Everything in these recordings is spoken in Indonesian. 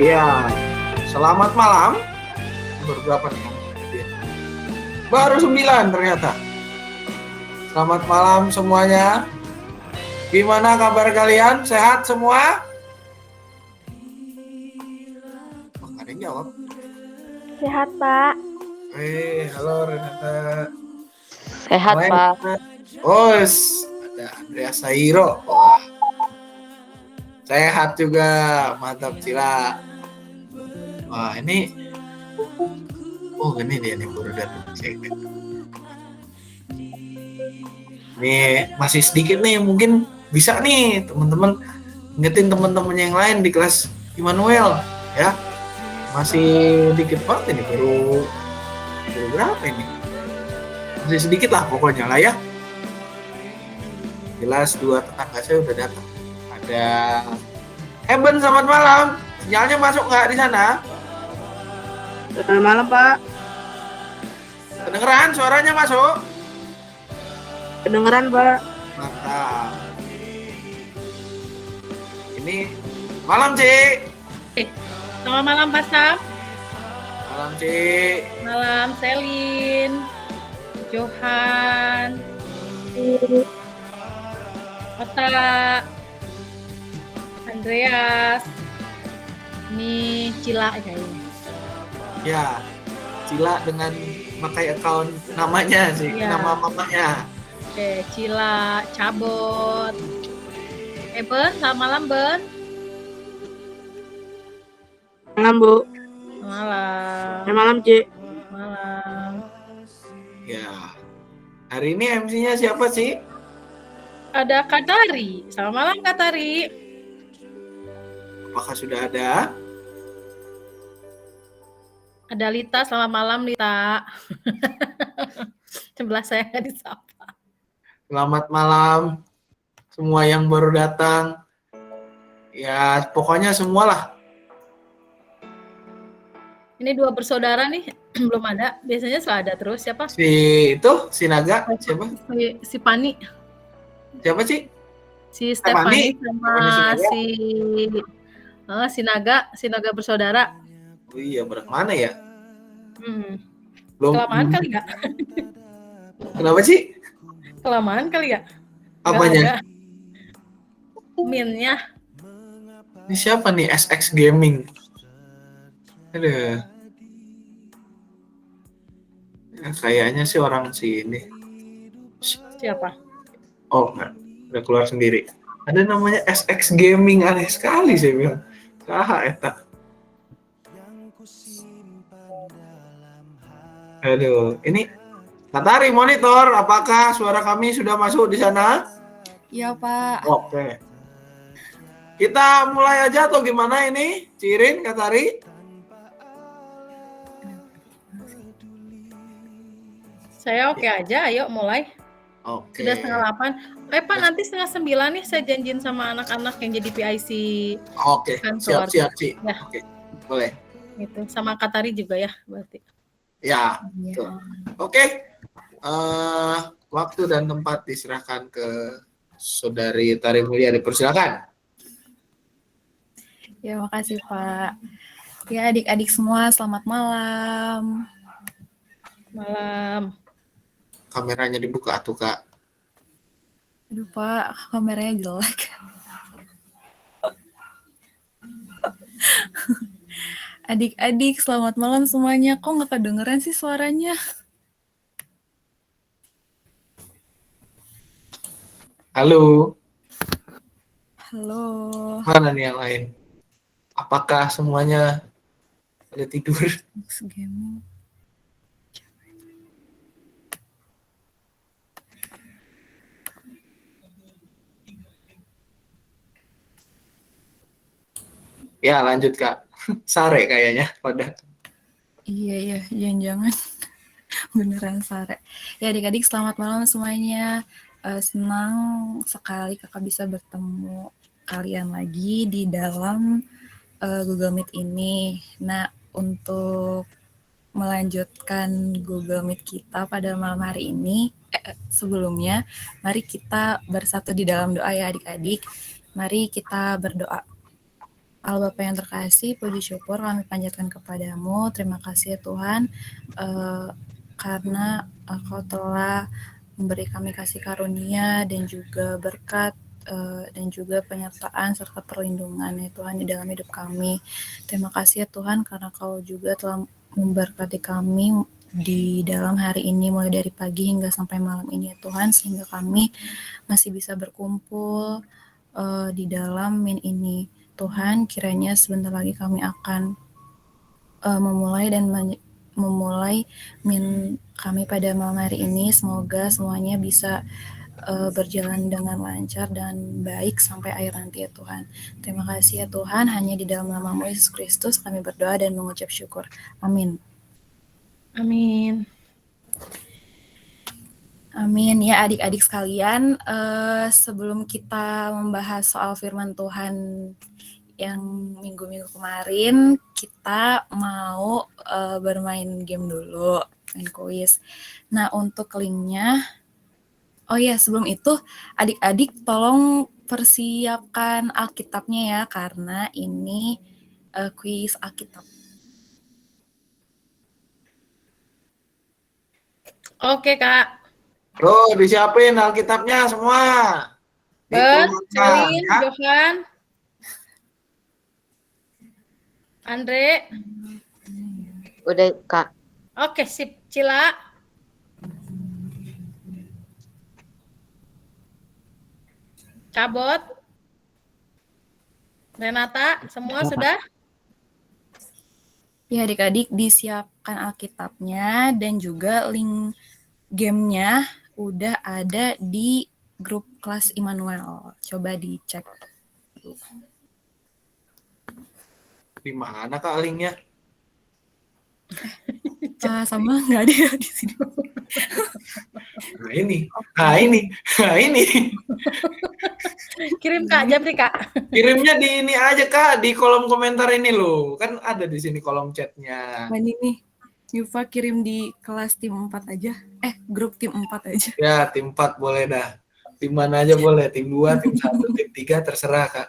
Iya, selamat malam. Baru berapa nih? Baru 9 ternyata. Selamat malam semuanya. Gimana kabar kalian? Sehat semua? Oh, ada yang jawab. Sehat, Pak. Halo Renata. Sehat, Pak. Oh, ada Andrea Sairo. Wah. Sehat juga, mantap Cila. Wah, ini dia nih baru datang. Nih masih sedikit nih, mungkin bisa nih teman-teman ingetin teman-teman yang lain di kelas Immanuel ya. Masih dikit banget ini, baru berapa ini? Masih sedikit lah pokoknya lah ya. Jelas dua tetangga saya udah datang. Ada Eben, selamat malam. Sinyalnya masuk nggak di sana? Selamat malam, Pak. Kedengeran suaranya masuk? Kedengeran, Pak. Mantap. Ini malam, Cik. Selamat malam, Pak Sam. Malam, Cik. Malam, Selin, Johan, Ota, Andreas, ini Cila kayaknya. Ya, Cila dengan pakai account namanya sih, Ya. nama mamanya. Oke, Cila, Cabot. Ben, selamat malam, Ben. Malam, Bu. Malam. Selamat malam, Cik. Malam. Ya, hari ini MC-nya siapa sih? Ada Kak Tari. Selamat malam, Kak Tari. Apakah sudah ada? Ada Lita, selamat malam, Lita. Sebelah saya nggak disapa. Selamat malam semua yang baru datang. Ya, pokoknya semualah. Ini dua bersaudara nih, belum ada. Biasanya selalu ada terus. Siapa? Si Naga, siapa? Si Pani. Siapa sih? Si Stefani Stefani sama si Naga bersaudara. Oh iya, mana ya? Kelamaan kali nggak? Kenapa sih? Kelamaan kali ya? Apanya? Minnya. Ini siapa nih? SX Gaming. Aduh. Ya, kayaknya sih orang sini. Siapa? Oh, enggak. Udah keluar sendiri. Ada namanya SX Gaming, aneh sekali saya bilang. Saha eta. Aduh, ini Katari monitor, apakah suara kami sudah masuk di sana? Iya, Pak. Oke. Kita mulai aja atau gimana ini? Cirin, Katari? Saya oke aja, ayo mulai. Oke. Sudah 8:30. Pak, nanti 8:30 nih saya janjiin sama anak-anak yang jadi PIC Oke, kantor. siap, Ci. Ya. Oke, boleh. Gitu. Sama Katari juga ya, berarti. Ya, betul. Oke. Waktu dan tempat diserahkan ke Saudari Tari Mulyadi, dipersilakan. Ya, makasih, Pak. Ya, adik-adik semua, selamat malam. Malam. Kameranya dibuka tuh, Kak. Aduh, Pak, kameranya jelek. Adik-adik, selamat malam semuanya. Kok nggak kedengeran sih suaranya? Halo. Halo. Mana nih yang lain? Apakah semuanya pada tidur? Gaming. Ya, lanjut, Kak. Sare kayaknya pada. Iya, jangan-jangan beneran sare. Ya, adik-adik, selamat malam semuanya. Senang sekali kakak bisa bertemu kalian lagi di dalam Google Meet ini. Nah, untuk melanjutkan Google Meet kita pada malam hari ini, sebelumnya, mari kita bersatu di dalam doa ya adik-adik. Mari kita berdoa. Allah Bapa yang terkasih, puji syukur kami panjatkan kepadamu. Terima kasih ya Tuhan, karena Engkau telah memberi kami kasih karunia dan juga berkat dan juga penyertaan serta perlindungan ya Tuhan di dalam hidup kami. Terima kasih ya Tuhan karena Kau juga telah memberkati kami di dalam hari ini mulai dari pagi hingga sampai malam ini ya Tuhan, sehingga kami masih bisa berkumpul di dalam min ini. Tuhan, kiranya sebentar lagi kami akan memulai memulai min kami pada malam hari ini. Semoga semuanya bisa berjalan dengan lancar dan baik sampai akhir nanti ya Tuhan. Terima kasih ya Tuhan, hanya di dalam nama-Mu Yesus Kristus kami berdoa dan mengucap syukur. Amin. Amin. Amin ya adik-adik sekalian, sebelum kita membahas soal firman Tuhan yang minggu-minggu kemarin, kita mau bermain game dulu, main kuis. Nah untuk linknya, oh ya sebelum itu adik-adik tolong persiapkan Alkitabnya ya, karena ini kuis Alkitab. Oke, Kak. Tuh, disiapin Alkitabnya semua. Bert, Dikeluarkan, Celin, ya. Johan, Andre. Udah, Kak. Oke, sip. Cila. Cabot. Renata, semua sudah? Ya adik-adik disiapkan Alkitabnya dan juga link gamenya udah ada di grup kelas Immanuel. Coba dicek. Di mana Kak linknya? Sama nggak ada di sini. Nah ini. Kirim Kak, Jabri Kak. Kirimnya di ini aja Kak, di kolom komentar ini loh. Kan ada di sini kolom chatnya. Nah, ini nih. Yufa kirim di kelas tim 4 aja. Grup tim 4 aja. Ya, tim 4 boleh dah. Tim mana aja boleh, tim 2, tim 1, tim 3 terserah Kak.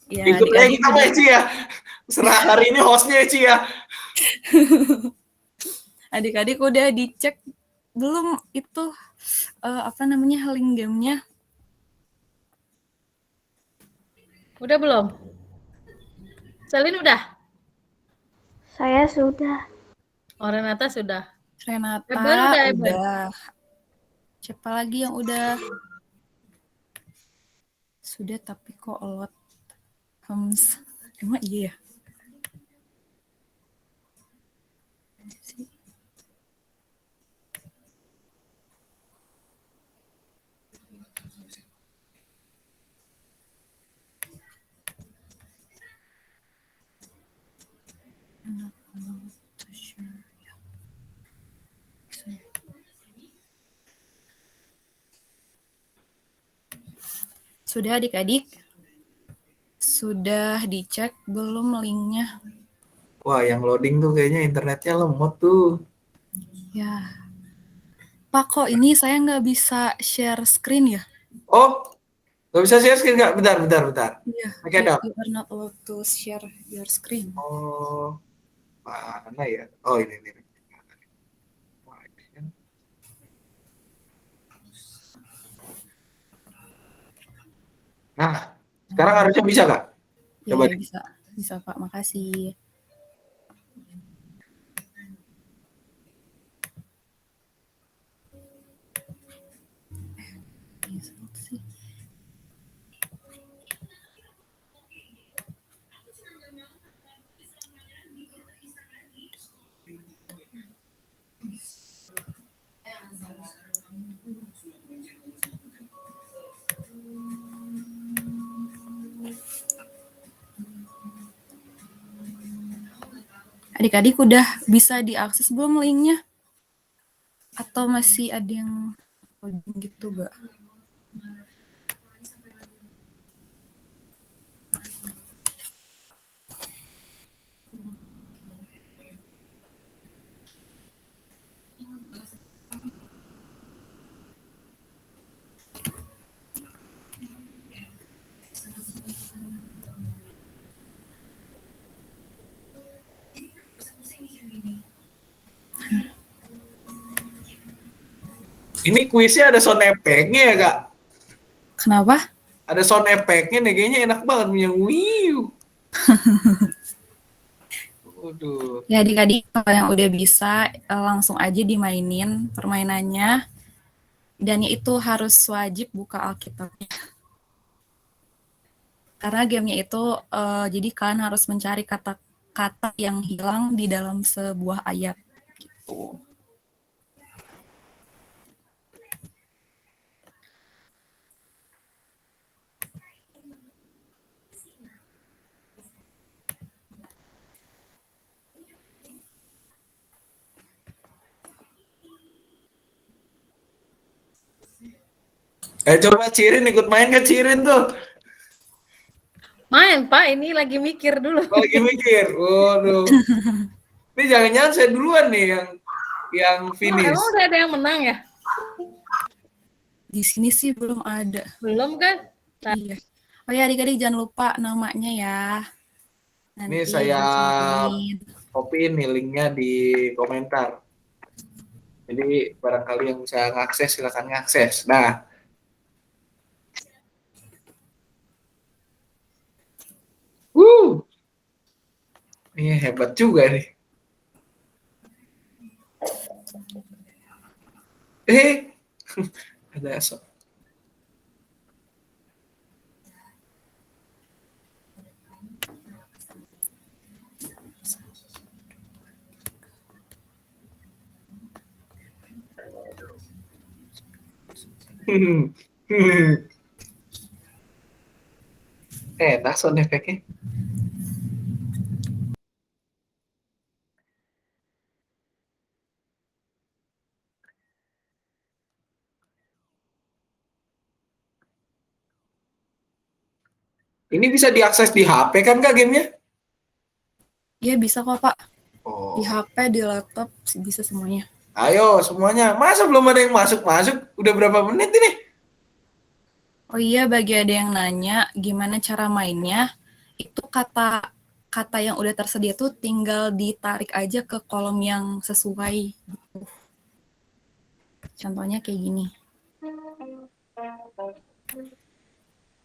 Ya, Ikut aja adik-adik kita Ci ya. Serah hari ini hostnya Ci ya. Adik-adik udah dicek belum itu link gamenya? Udah belum? Celin udah? Saya sudah. Oh, Renata sudah. Renata Eben udah, Eben. udah. Siapa lagi yang udah? Sudah tapi kok lot. Emang iya ya? Sudah adik-adik? Sudah dicek belum linknya? Wah, yang loading tuh kayaknya internetnya lemot tuh. Ya. Pak, kok ini saya nggak bisa share screen ya? Oh, nggak bisa share screen nggak? Bentar. Iya. Oke, Dap. You are not allowed to share your screen. Oh, mana ya? Oh, ini. Nah, sekarang harusnya bisa Kak? Coba Iya, deh. bisa Pak, makasih. Adik-adik udah bisa diakses belum linknya? Atau masih ada yang gitu gak? Ini kuisnya ada sound effect-nya ya, Kak? Kenapa? Ada sound effect-nya nih, kayaknya enak banget yang wiu. Waduh. Ya adik-adik kalau yang udah bisa langsung aja dimainin permainannya. Dan itu harus wajib buka Alkitabnya. Karena gamenya itu jadi kalian harus mencari kata-kata yang hilang di dalam sebuah ayat gitu. Coba Cirin ikut main ke Cirin tuh. Main Pak, ini lagi mikir dulu. Lagi mikir. Waduh. Ini jangan-jangan saya duluan nih yang finish. Emang udah ada yang menang ya? Di sini sih belum ada. Belum kan? Iya. Oh ya adik-adik jangan lupa namanya ya. Ini Nanti saya dicariin. copy nih linknya di komentar. Jadi barangkali yang bisa ngakses silakan ngakses. Nah, ini hebat juga nih. Ada asap. Enak sound effect-nya. Ini bisa diakses di HP kan Kak gamenya? Iya bisa kok Pak. Oh. Di HP, di laptop bisa semuanya. Ayo semuanya. Masa belum ada yang masuk-masuk? Udah berapa menit ini? Oh iya, bagi ada yang nanya gimana cara mainnya, itu kata yang udah tersedia tuh tinggal ditarik aja ke kolom yang sesuai gitu. Contohnya kayak gini.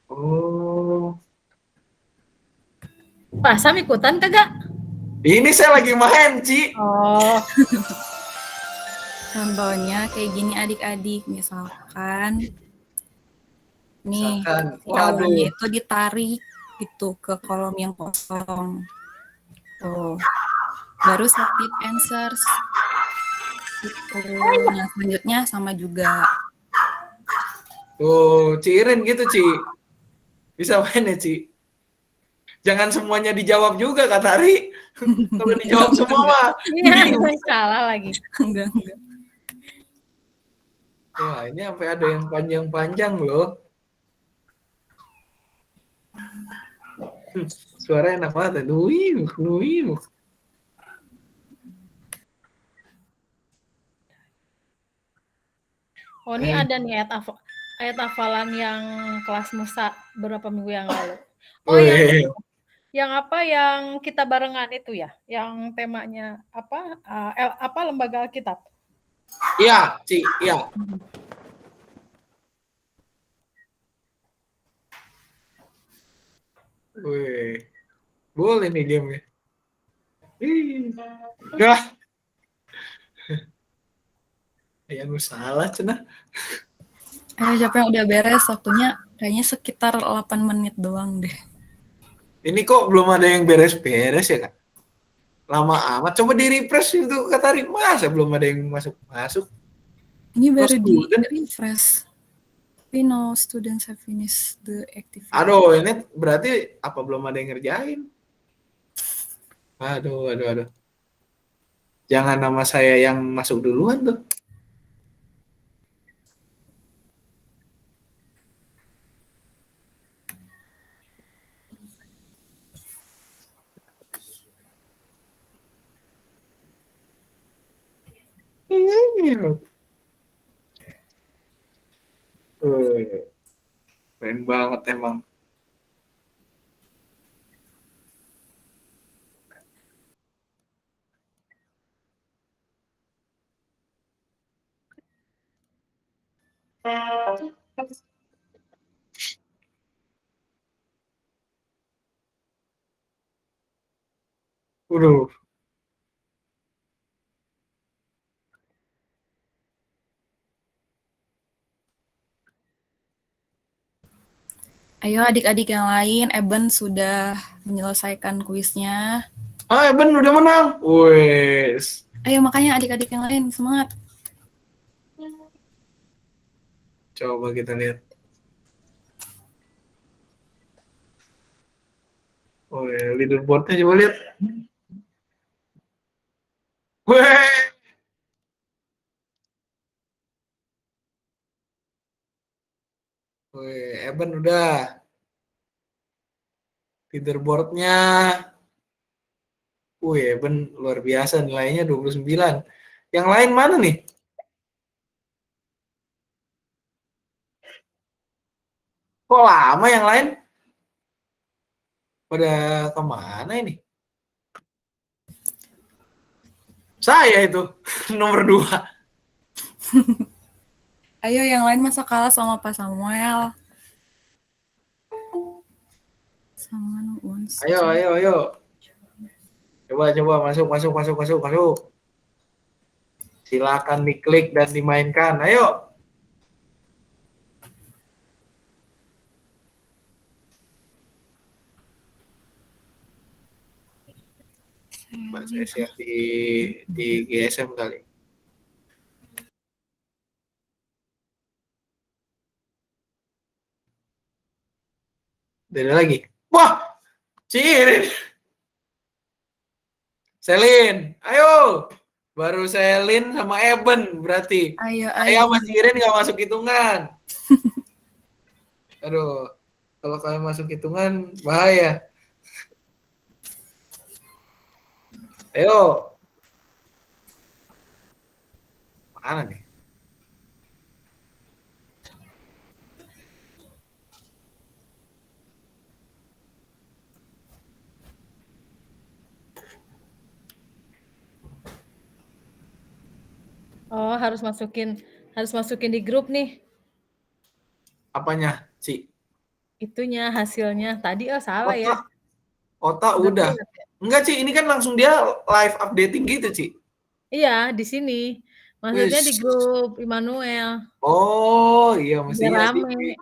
Oh. Pak Sam ikutan kagak? Ini saya lagi main, Ci. Oh. Contohnya kayak gini adik-adik, misalkan nih, Misalkan, si awalnya waduh. itu ditarik gitu ke kolom yang kosong. Tuh. Baru submit answers. Gitu. Nah, selanjutnya sama juga. Tuh, Cirin gitu, Ci. Bisa main ya, Ci. Jangan semuanya dijawab juga, Kak Tari. Kalau dijawab semua mah. Iya, salah lagi. Enggak. Wah, ini sampai ada yang panjang-panjang loh. Suara enak banget. Nuih. Oh, ini ada nih ayat hafalan yang kelas Musa beberapa minggu yang lalu. Oh, yang apa yang kita barengan itu ya? Yang temanya apa lembaga Alkitab? Iya, Ci, iya. Wih. Boleh nih game-nya. Yah. Ya, salah, cenah. Siapa yang udah beres waktunya kayaknya sekitar 8 menit doang deh. Ini kok belum ada yang beres-beres ya, Kak? Lama amat. Coba di-refresh itu, Kak Tari. Masa belum ada yang masuk-masuk? Ini baru di student. refresh. Tapi no students have finished the activity. Aduh, ini berarti apa belum ada yang ngerjain? Aduh. Jangan nama saya yang masuk duluan tuh. Keren banget emang. Waduh. Ayo adik-adik yang lain, Eben sudah menyelesaikan kuisnya. Ah, Ben udah menang. Wes. Ayo makanya adik-adik yang lain semangat. Coba kita lihat. Oh, ya, leaderboardnya coba lihat. Weh. Weh, Eben udah. Leaderboardnya. Wih, Eben luar biasa nilainya 29. Yang lain mana nih? Kok lama yang lain? Pada kemana ini? Saya itu nomor 2. Ayo yang lain masa kalah sama Pak Samuel. Ayo. Coba masuk. Silakan diklik dan dimainkan. Ayo. Mbak saya share di GSM kali. Dari lagi. Wah, Cirin. Selin, ayo. Baru Selin sama Eben berarti. Ayo. Saya sama Cirin nggak masuk hitungan. Aduh, kalau kalian masuk hitungan bahaya. Ayo. Mana nih? Oh, harus masukin di grup nih. Apanya, Ci? Itunya hasilnya. Tadi salah ya. Otak udah. Enggak, Ci, ini kan langsung dia live updating gitu, Ci. Iya, di sini. Maksudnya di grup Immanuel. Oh, iya mestinya rame. sih.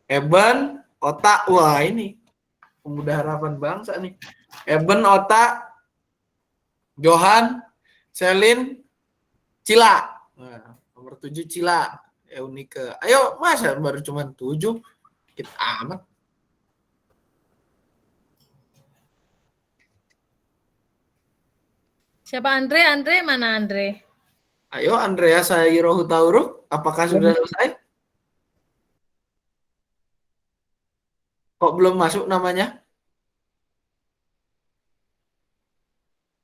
Eben, Otak, wah ini pemuda harapan bangsa nih. Eben, Otak, Johan, Selin, Cila. Nah, nomor 7 Cila. Eunike. Ayo, masa baru cuma 7? Kita amat. Siapa Andre? Andre mana Andre? Ayo Andrea Sayiro Hutauruk, apakah sudah selesai? Kok belum masuk namanya?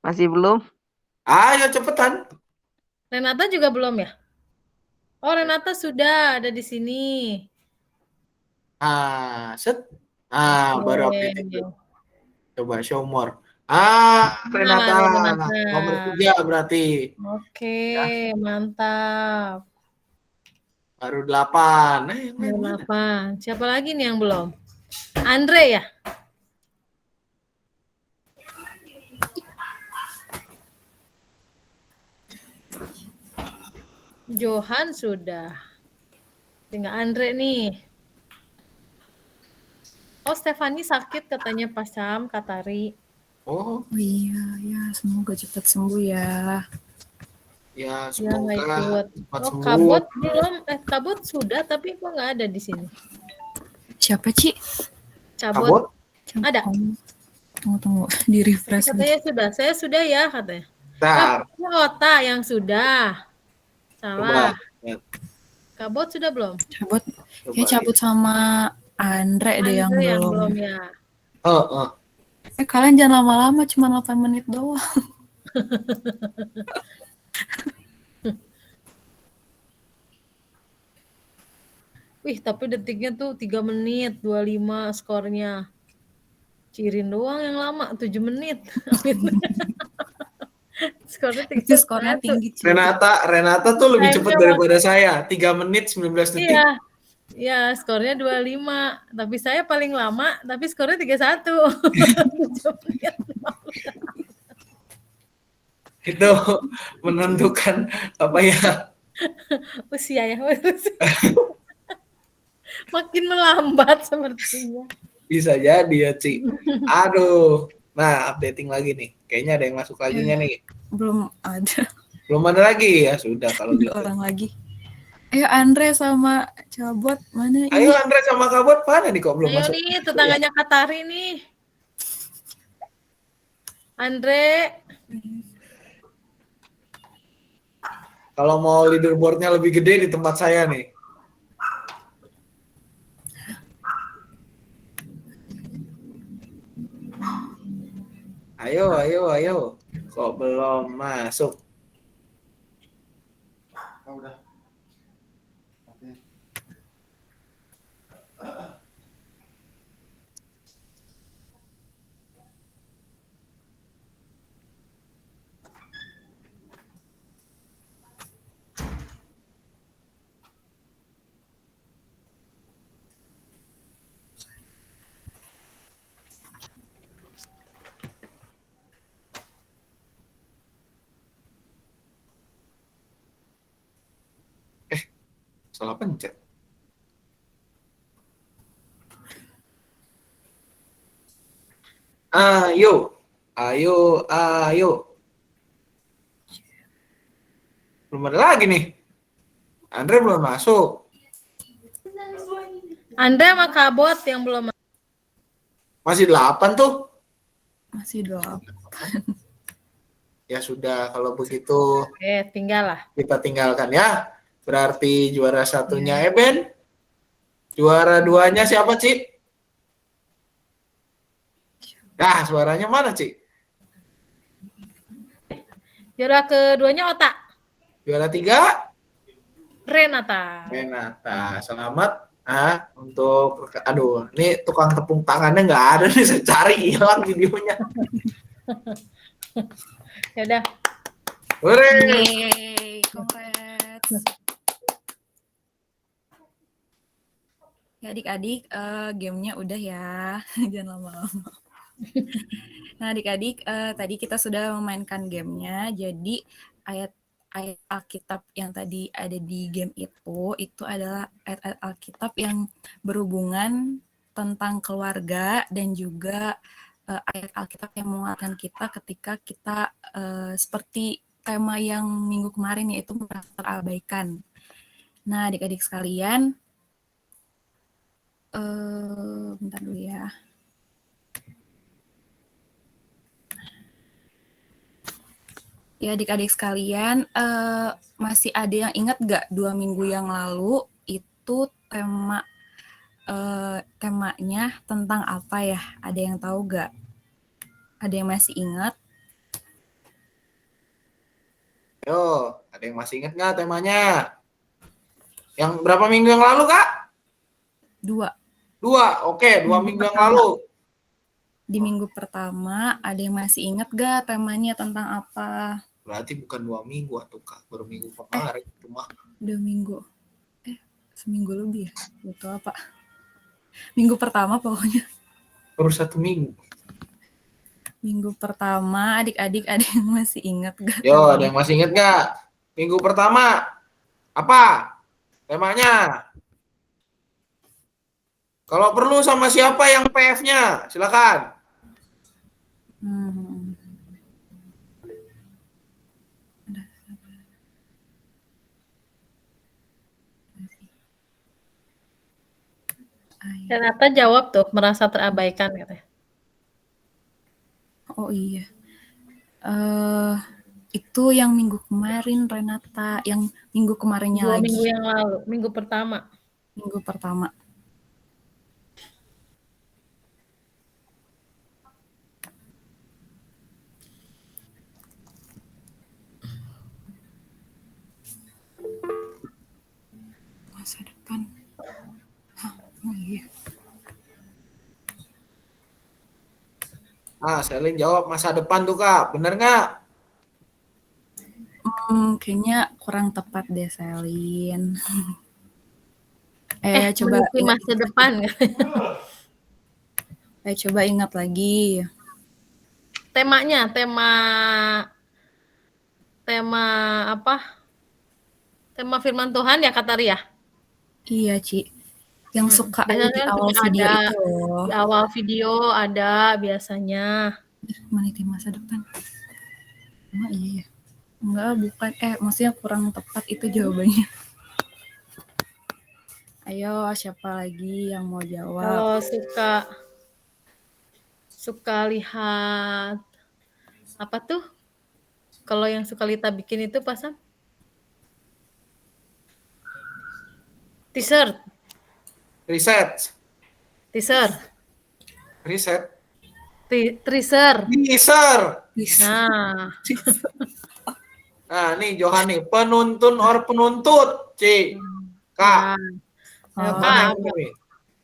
Masih belum? Ayo cepetan. Renata juga belum ya? Oh, Renata sudah ada di sini. Baru update itu. Coba show more. Renata. Nomor 3 berarti. Oke, mantap. Baru 8. Baru 8. Siapa lagi nih yang belum? Andre ya? Johan sudah. Tinggal Andre nih. Oh, Stefani sakit katanya Pak Sam, Katari. Oh iya, ya semoga cepat sembuh ya. Ya, semoga cepat sembuh. Kabut belum, Kabut sudah, tapi kok nggak ada di sini. Siapa, Ci? Cabut. Ada. Tunggu, di refresh. Katanya saya sudah ya katanya. Ota yang sudah. Salah. Kabut sudah belum? Cabut sama Andre deh yang belum ya. Kalian jangan lama-lama, cuma 8 menit doang. Wih, tapi detiknya tuh 3 menit 25 skornya. Cirin doang yang lama 7 menit. Skornya Itu skornya 3-1. tinggi, cuy. Renata tuh lebih cepat Timenya daripada saya. 3 menit 19 detik. Iya. Ya, skornya 25. Tapi saya paling lama, tapi skornya 3-1. Itu menentukan apa ya? Usia ya. Makin melambat sepertinya. Bisa jadi ya, Ci. Aduh. Nah, updating lagi nih. Kayaknya ada yang masuk lagi nggak nih? Belum ada. Belum ada lagi ya, sudah kalau 2 gitu. orang lagi. Andre sama Cabot mana Ayo ini? Andre sama Kabot mana nih kok belum Ayo masuk? nih, tetangganya Katari nih. Andre. Kalau mau leaderboardnya lebih gede di tempat saya nih. Ayo. Kok belum masuk? Udah. Oke. Salah pencet. Ayo. Belum ada lagi nih. Andre belum masuk. Andre sama Kabot yang belum. Masih 8 tuh. Masih 2. Ya sudah, kalau begitu Tinggal lah. kita tinggalkan ya. Berarti juara satunya Eben. Juara 2-nya siapa, Ci? Nah, suaranya mana, Ci? Juara keduanya Otak. Juara 3? Renata. Selamat untuk ini tukang tepung tangannya nggak ada nih, saya cari hilang videonya. Ya udah. Hore. Yeay, congrats. Ya adik-adik, gamenya udah ya, jangan lama-lama. Nah adik-adik, tadi kita sudah memainkan gamenya, jadi ayat Alkitab yang tadi ada di game itu adalah ayat Alkitab yang berhubungan tentang keluarga dan juga ayat Alkitab yang menguatkan kita ketika kita seperti tema yang minggu kemarin yaitu merasa terabaikan. Nah adik-adik sekalian, bentar dulu ya. Ya adik-adik sekalian, masih ada yang ingat gak 2 minggu yang lalu itu temanya tentang apa ya? Ada yang tahu gak? Ada yang masih ingat? Yo, ada yang masih ingat nggak temanya? Yang berapa minggu yang lalu, Kak? 2. Oke, 2 minggu yang lalu. Di minggu pertama, ada yang masih ingat gak temanya tentang apa? Berarti bukan 2 minggu atau Kak, baru minggu kemarin cuma 2 minggu. Seminggu lebih ya? Betul apa? Minggu pertama pokoknya. baru 1 minggu. Minggu pertama, adik-adik ada yang masih ingat gak? Yo, ada yang masih ingat nggak? Minggu pertama apa temanya? Kalau perlu sama siapa yang PF-nya? Silakan. Renata jawab tuh, merasa terabaikan katanya. Oh iya. Itu yang minggu kemarin Renata, yang minggu kemarinnya 2 lagi. minggu yang lalu, minggu pertama. Minggu pertama. Masa depan. Oh iya. Selin jawab masa depan tuh Kak, bener nggak? Kayaknya kurang tepat deh, Selin. Coba Meniti masa depan. coba ingat lagi. Temanya, tema apa? Tema firman Tuhan ya, kata Ria? Iya, Ci. Yang suka ada Biasanya di kan awal suka video ada, itu loh. di awal video ada biasanya. Meniti masa depan. Emang iya ya? Enggak, bukan. Maksudnya kurang tepat itu jawabannya. Ayo, siapa lagi yang mau jawab? Kalau suka lihat apa tuh? Kalau yang suka Lita bikin itu pasang teaser. Riset. Teaser. Nah, Nah, nih Johan nih, penuntun or penuntut, C. Kak. ayo Oh, Kak.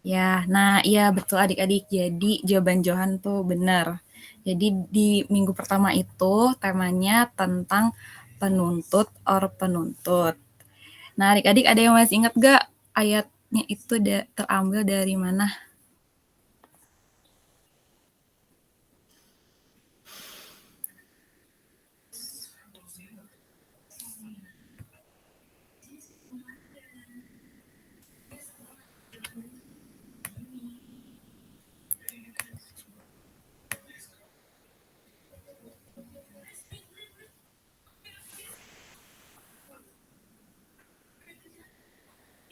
ya, nah iya betul adik-adik. Jadi jawaban Johan tuh benar. Jadi di minggu pertama itu temanya tentang penuntut or penuntut. Nah adik-adik ada yang masih ingat gak ayatnya itu terambil dari mana?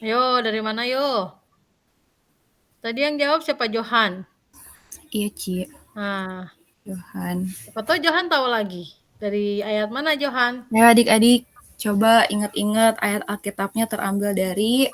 Ayo, dari mana yo? Tadi yang jawab siapa? Johan. Iya Ci, Nah, Johan. siapa tahu Johan tahu lagi. Dari ayat mana Johan? Ya adik-adik, coba ingat-ingat ayat Alkitabnya terambil dari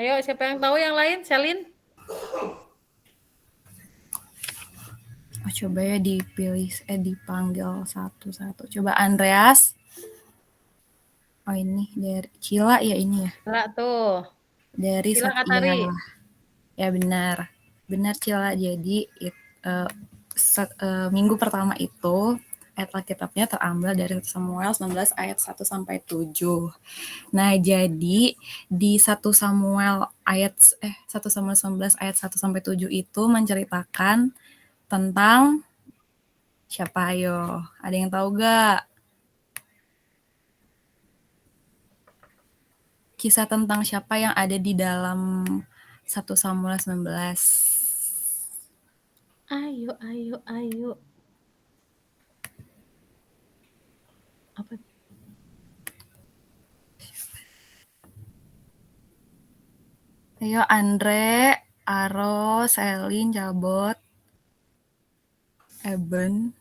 Ayo, siapa yang tahu yang lain? Selin? coba ya dipanggil satu-satu. Coba Andreas. Oh ini dari Cila ya ini ya. Cila tuh. Dari Cila Katari. Ya benar. Benar Cila. Jadi minggu pertama itu ayat Alkitabnya terambil dari 1 Samuel 19 ayat 1 sampai 7. Nah, jadi di 1 Samuel 19 ayat 1 sampai 7 itu menceritakan tentang siapa ayo? Ada yang tahu gak? Kisah tentang siapa yang ada di dalam 1 Samuel 19. Ayo. Apa? Ayo Andre, Aro, Selin, Jabot, Eben.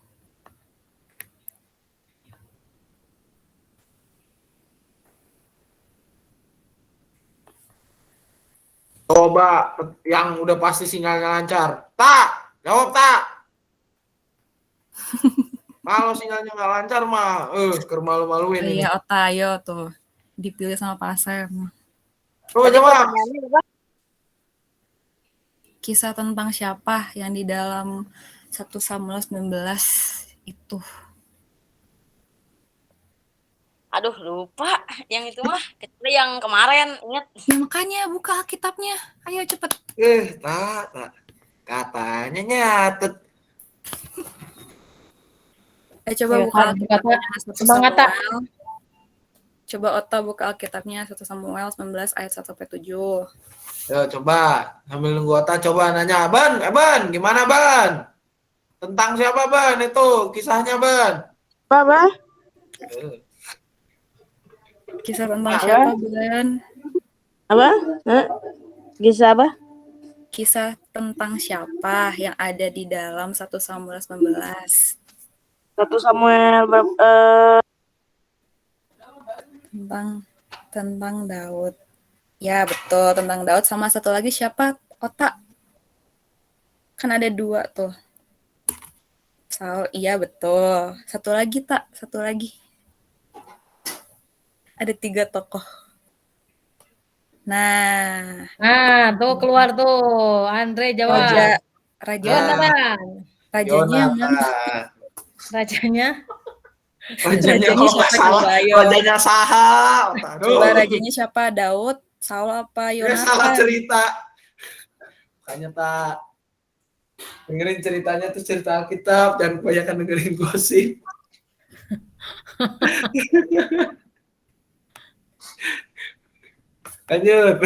Coba yang udah pasti sinyalnya lancar. Tak, jawab tak. Kalau sinyalnya nggak lancar mah, kermalu-maluin ini. Iya, Otayo tuh. Dipilih sama Pak Asep. Coba. Kisah tentang siapa yang di dalam 1 Samuel 19 itu. Aduh, lupa. Yang itu mah. Kecuali yang kemarin, ingat. Ya makanya buka Alkitabnya. Ayo cepet. Tak. Katanya nyatet. Coba buka Alkitabnya 1 Samuel. Coba Ota buka Alkitabnya 1 Samuel 19 ayat 1 sampai 7. Yo, coba sambil nunggu Ota coba nanya, Ban, gimana Ban? Tentang siapa Ban itu kisahnya Ban? Apa? Kisah tentang siapa Ban? Apa? Kisah apa? kisah tentang siapa yang ada di dalam 1 Samuel 19? 1 Samuel Tentang Daud. Ya, betul, tentang Daud. Sama satu lagi siapa? Otak. Kan ada 2 tuh. Saul, iya betul. Satu lagi, Tak. Satu lagi. Ada 3 tokoh. Nah, Tuh keluar tuh. Andre jawab. raja Yonatan. rajanya yang mana? Yonatan. Rajanya. Rajanya kalau nggak siapa salah, coba, ayo. rajanya Saha. Coba rajanya siapa? Daud, Saul apa Ya salah Yonatan? cerita. Makanya tak dengerin ceritanya tuh cerita Alkitab dan kebanyakan dengerin gosip. Lanjut.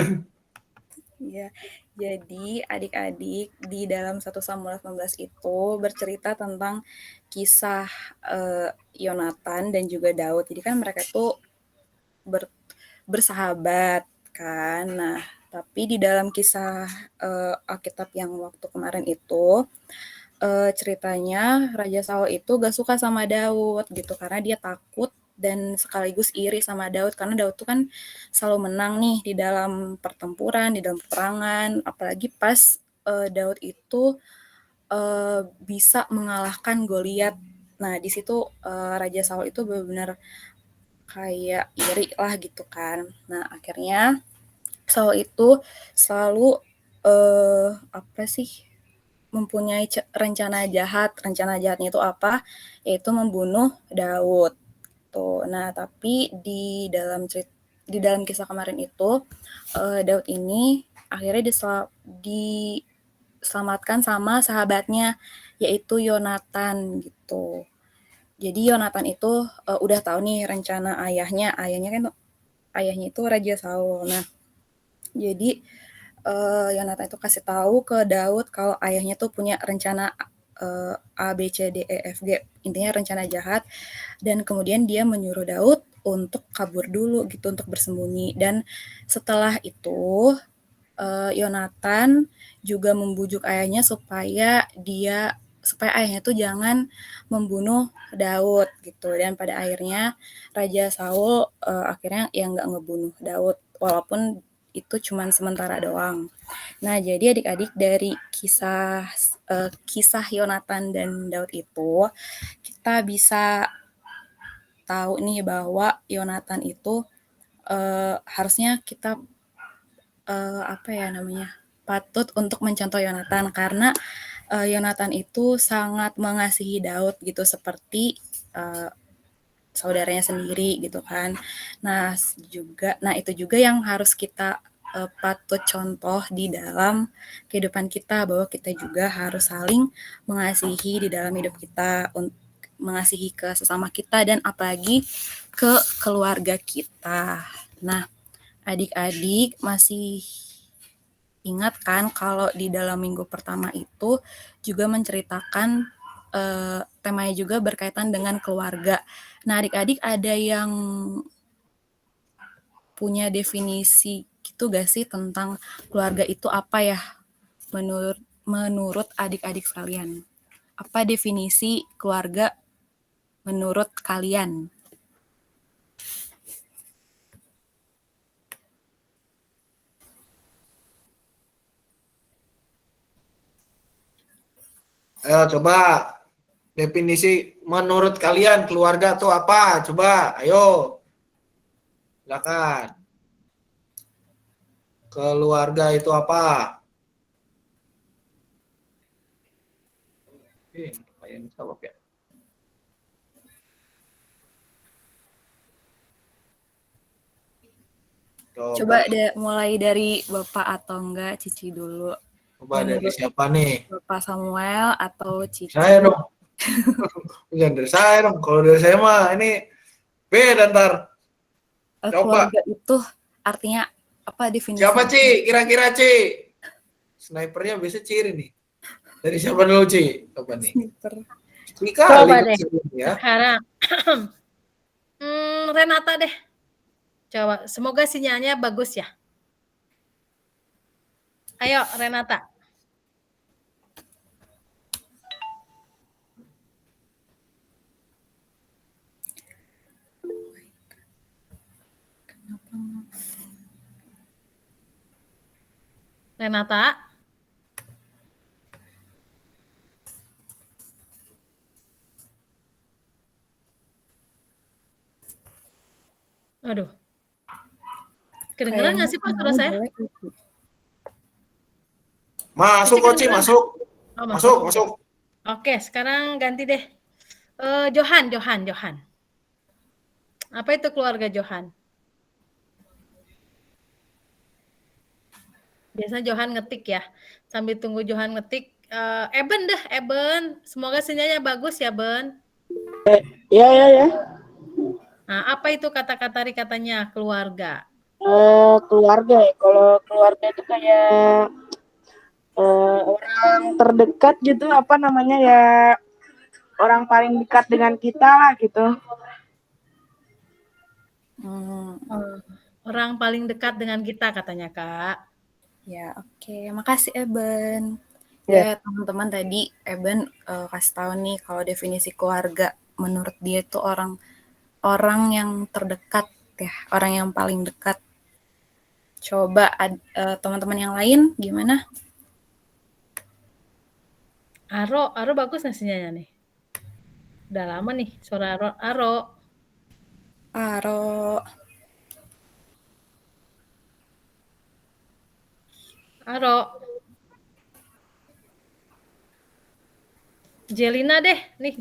Iya. Jadi adik-adik di dalam 1 Samuel 19 itu bercerita tentang kisah Yonatan dan juga Daud. Jadi kan mereka tuh bersahabat kan. Nah, tapi di dalam kisah Alkitab yang waktu kemarin itu ceritanya Raja Saul itu gak suka sama Daud gitu karena dia takut dan sekaligus iri sama Daud karena Daud tuh kan selalu menang nih di dalam pertempuran, di dalam peperangan, apalagi pas Daud itu bisa mengalahkan Goliat. Nah, di situ Raja Saul itu benar-benar kayak iri lah gitu kan. Nah, akhirnya Saul itu selalu apa sih? Mempunyai rencana jahat. Rencana jahatnya itu apa? Yaitu membunuh Daud. Tuh. Nah, tapi di dalam kisah kemarin itu Daud ini akhirnya diselamatkan sama sahabatnya yaitu Yonatan gitu. Jadi Yonatan itu udah tahu nih rencana ayahnya. Ayahnya itu Raja Saul. Nah, jadi Yonatan itu kasih tahu ke Daud kalau ayahnya tuh punya rencana A, B, C, D, E, F, G. Intinya rencana jahat. Dan kemudian dia menyuruh Daud untuk kabur dulu gitu, untuk bersembunyi. Dan setelah itu Yonatan juga membujuk ayahnya supaya ayahnya tuh jangan membunuh Daud gitu. Dan pada akhirnya Raja Saul akhirnya yang nggak ngebunuh Daud walaupun itu cuman sementara doang. Nah, jadi adik-adik dari kisah Yonatan dan Daud itu kita bisa tahu nih bahwa Yonatan itu harusnya kita patut untuk mencontoh Yonatan karena Yonatan itu sangat mengasihi Daud gitu seperti saudaranya sendiri gitu kan. Nah, itu juga yang harus kita patut contoh di dalam kehidupan kita bahwa kita juga harus saling mengasihi di dalam hidup kita, mengasihi ke sesama kita dan apalagi ke keluarga kita. Nah, adik-adik masih ingat kan kalau di dalam minggu pertama itu juga menceritakan temanya juga berkaitan dengan keluarga. Nah, adik-adik ada yang punya definisi gitu gak sih tentang keluarga itu apa ya? Menurut adik-adik sekalian. Apa definisi keluarga menurut kalian? Ayo coba definisi menurut kalian keluarga tuh apa? Coba, ayo. Silakan. Keluarga itu apa? Apa yang jawab ya? Coba mulai dari Bapak atau enggak Cici dulu. Coba dari siapa nih? Bapak Samuel atau Cici? Saya dong. Bukan dari saya dong. Kalau dari saya mah ini beda ntar. Coba. Keluarga itu artinya apa definisi? Siapa Ci? Kira-kira Ci? Snipernya biasa ciri nih. Dari siapa dulu Ci? Coba nih. Sniper. Coba deh. Ya. Sekarang Renata deh. Coba, semoga sinyalnya bagus ya. Ayo Renata. Renata? Aduh, kedengeran nggak sih Pak suara sinyalnya saya? jelek. Masuk Cici Koci, kedengeran? masuk. Oh, Masuk, Oke. masuk. Oke, sekarang ganti deh. Johan. Apa itu keluarga Johan? Biasanya Johan ngetik ya. Sambil tunggu Johan ngetik, Eben. Semoga sinyalnya bagus ya, Ben. Ya, ya, ya. Nah, apa itu kata-kata katanya keluarga? Keluarga ya. Kalau keluarga itu kayak orang terdekat gitu, apa namanya ya, orang paling dekat dengan kita lah gitu. Orang paling dekat dengan kita katanya, Kak. Ya, oke. Makasih Eben. Ya. Ya, teman-teman tadi Eben kasih tahu nih kalau definisi keluarga menurut dia itu orang yang terdekat ya, orang yang paling dekat. Coba teman-teman yang lain gimana? Aro bagus nggak sinyalnya nih? Udah lama nih suara Aro. Aro. Aro. Jelina deh, nih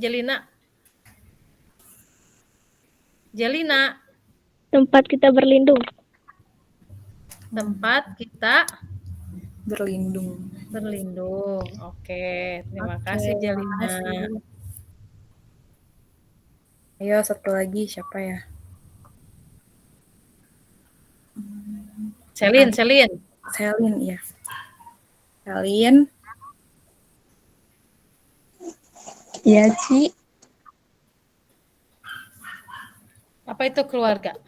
Jelina. Tempat kita berlindung. Tempat kita Berlindung. berlindung. Oke, terima Oke, kasih Jelina. makasih. Ayo satu lagi siapa ya? Selin. Selin ya. Selin. Iya, Ci. Apa itu keluarga?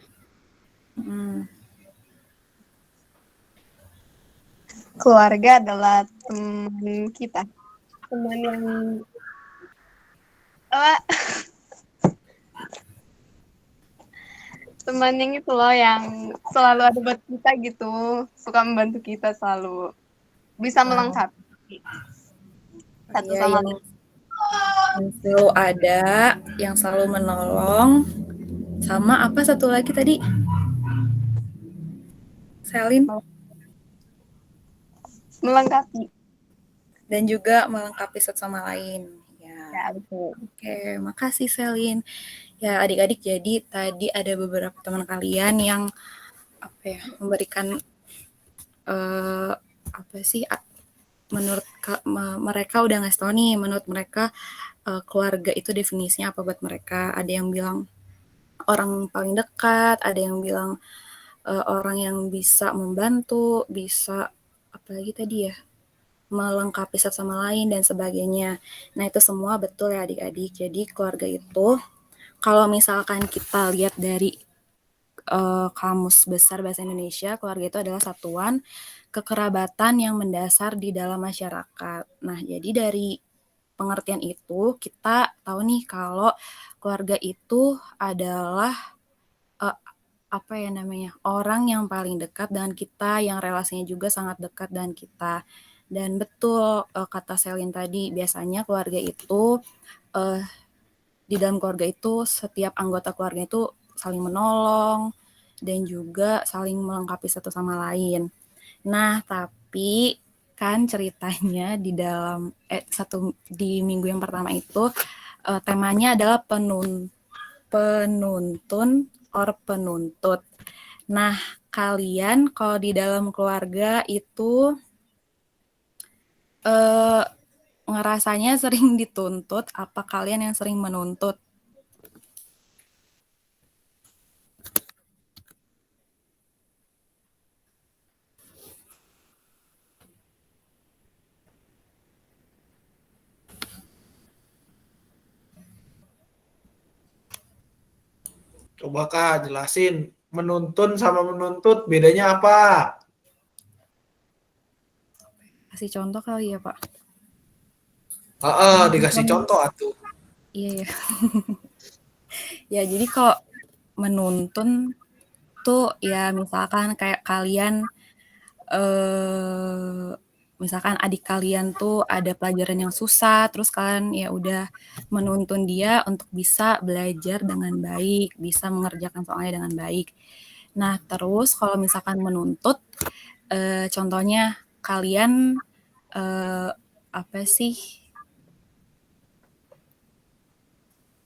Keluarga adalah teman kita. Teman yang teman yang itu loh yang selalu ada buat kita gitu, suka membantu kita selalu, bisa melengkapi satu Iya, sama yang lain. selalu ada, yang selalu menolong, sama apa satu lagi tadi? Selin. Melengkapi. Dan juga melengkapi satu sama lain. Ya, betul. Oke, makasih Selin. Ya adik-adik, jadi tadi ada beberapa teman kalian yang memberikan menurut mereka udah ngasih tau nih, menurut mereka keluarga itu definisinya apa buat mereka. Ada yang bilang orang paling dekat, ada yang bilang orang yang bisa membantu, bisa apalagi tadi ya, melengkapi satu sama lain dan sebagainya. Nah itu semua betul ya adik-adik. Jadi keluarga itu kalau misalkan kita lihat dari Kamus Besar Bahasa Indonesia, keluarga itu adalah satuan kekerabatan yang mendasar di dalam masyarakat. Nah, jadi dari pengertian itu kita tahu nih kalau keluarga itu adalah orang yang paling dekat dengan kita, yang relasinya juga sangat dekat dengan kita. Dan betul kata Selin tadi, biasanya keluarga itu di dalam keluarga itu setiap anggota keluarga itu saling menolong dan juga saling melengkapi satu sama lain. Nah, tapi kan ceritanya di dalam di minggu yang pertama itu temanya adalah penuntun or penuntut. Nah, kalian kalau di dalam keluarga itu ngerasanya sering dituntut, apa kalian yang sering menuntut? Coba Kak jelasin, menuntun sama menuntut bedanya apa? Kasih contoh kali ya, Pak. Dikasih contoh atuh. Iya ya. Ya, jadi kalau menuntun tuh ya misalkan kayak kalian misalkan adik kalian tuh ada pelajaran yang susah, terus kalian ya udah menuntun dia untuk bisa belajar dengan baik, bisa mengerjakan soalnya dengan baik. Nah, terus kalau misalkan menuntut, contohnya kalian apa sih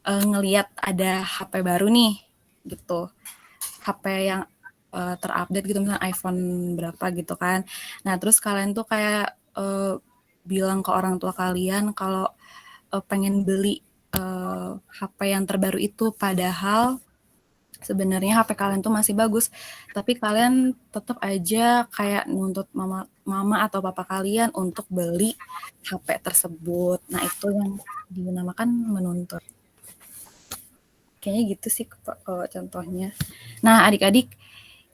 ngelihat ada HP baru nih, gitu. HP yang terupdate gitu, misalnya iPhone berapa gitu kan. Nah, terus kalian tuh kayak bilang ke orang tua kalian kalau pengen beli HP yang terbaru itu, padahal sebenarnya HP kalian tuh masih bagus, tapi kalian tetap aja kayak nuntut mama atau papa kalian untuk beli HP tersebut. Nah, itu yang dinamakan menuntut. Kayaknya gitu sih kalau contohnya. Nah, adik-adik,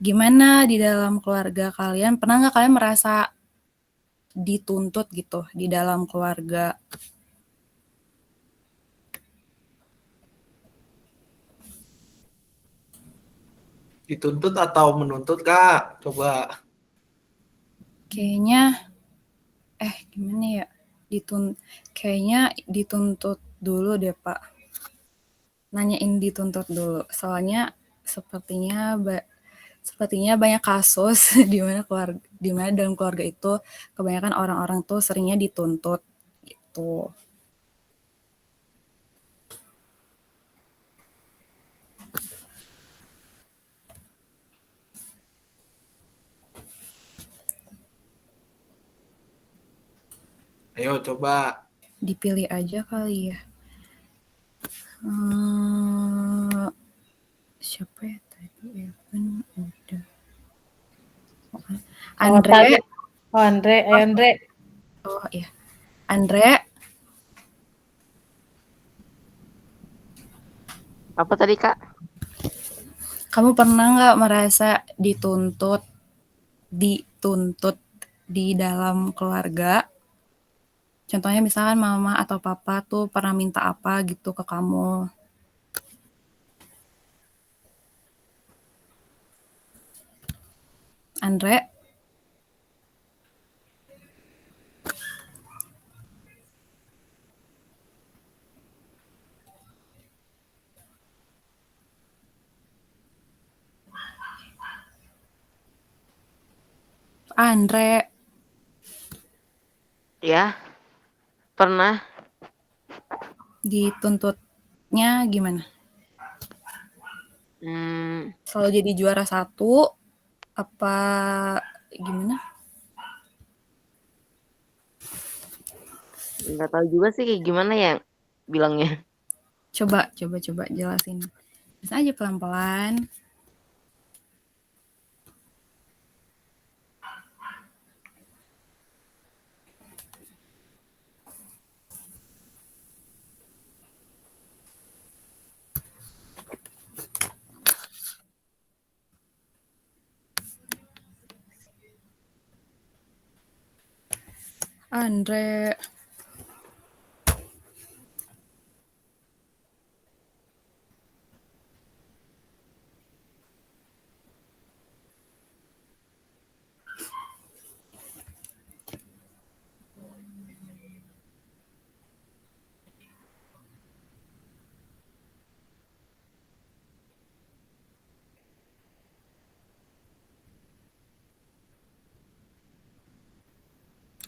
gimana di dalam keluarga kalian? Pernah nggak kalian merasa dituntut gitu di dalam keluarga? Dituntut atau menuntut, Kak? Coba. Kayaknya, gimana ya? Kayaknya dituntut dulu deh, Pak. Nanyain dituntut dulu. Soalnya sepertinya banyak kasus di mana dalam keluarga itu kebanyakan orang-orang tuh seringnya dituntut gitu. Ayo coba. Dipilih aja kali ya. Siapa ya tadi? Evan udah. Andre. Andre. Oh iya. Andre. Apa tadi, Kak? Kamu pernah nggak merasa dituntut di dalam keluarga? Contohnya misalkan mama atau papa tuh pernah minta apa gitu ke kamu. Andre? Andre? Ya, pernah. Dituntutnya gimana? Selalu jadi juara 1 apa gimana? Nggak tahu juga sih kayak gimana ya bilangnya. Coba jelasin. Bisa aja pelan-pelan. Andre.